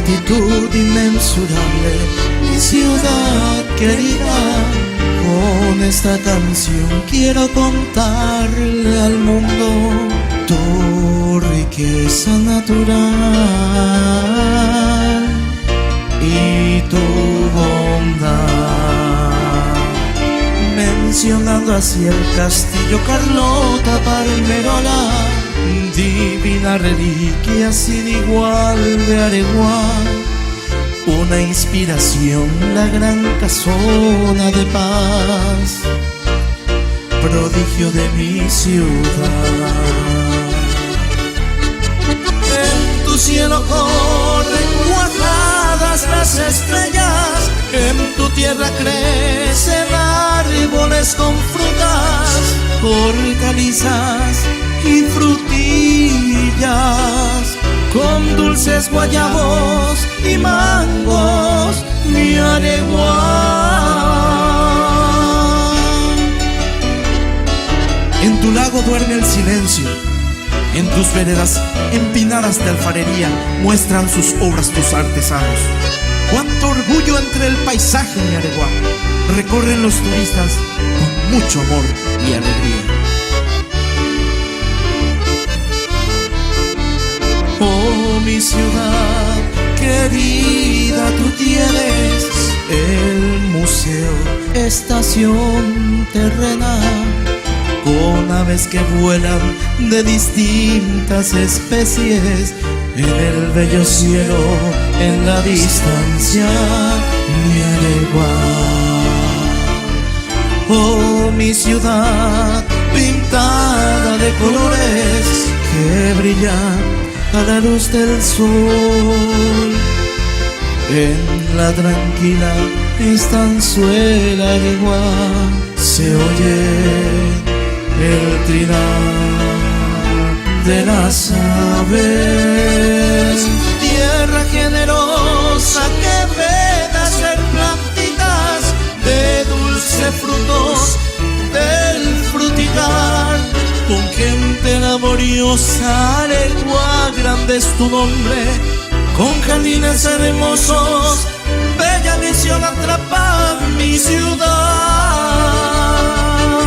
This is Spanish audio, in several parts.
gratitud inmensurable, mi ciudad querida. Con esta canción quiero contarle al mundo tu riqueza natural y tu bondad, mencionando así el castillo Carlota Palmerola, divina reliquia sin igual de Areguá. Una inspiración, la gran casona de paz, prodigio de mi ciudad. En tu cielo corren cuajadas las estrellas, en tu tierra crecen árboles con frutas, hortalizas y frutillas, con dulces guayabos y mangos, mi Areguá. En tu lago duerme el silencio, en tus veredas empinadas de alfarería muestran sus obras tus artesanos. Cuánto orgullo entre el paisaje, mi Areguá, recorren los turistas con mucho amor y alegría. Oh, mi ciudad querida, tú tienes el museo, estación terrenal, con aves que vuelan de distintas especies, en el bello cielo, en la distancia, mi Areguá. Oh, mi ciudad pintada de colores que brillan a la luz del sol, en la tranquila estanzuela Areguá se oye el trinar de las aves. Tierra generosa que ve nacer plantitas de dulce frutos del frutigar, con gente laboriosa, Areguá, grande es tu nombre, con jardines hermosos, bella visión atrapa mi ciudad.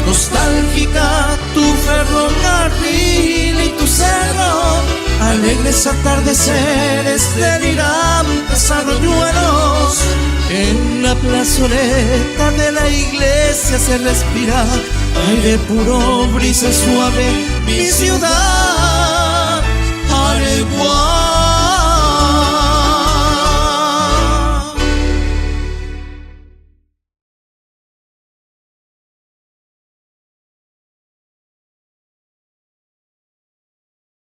Nostálgica tu ferrocarril y tu cerro, alegres atardeceres, delirantes arroyuelos, en la plazoleta de la iglesia se respira aire puro, brisa suave, mi ciudad, Areguá.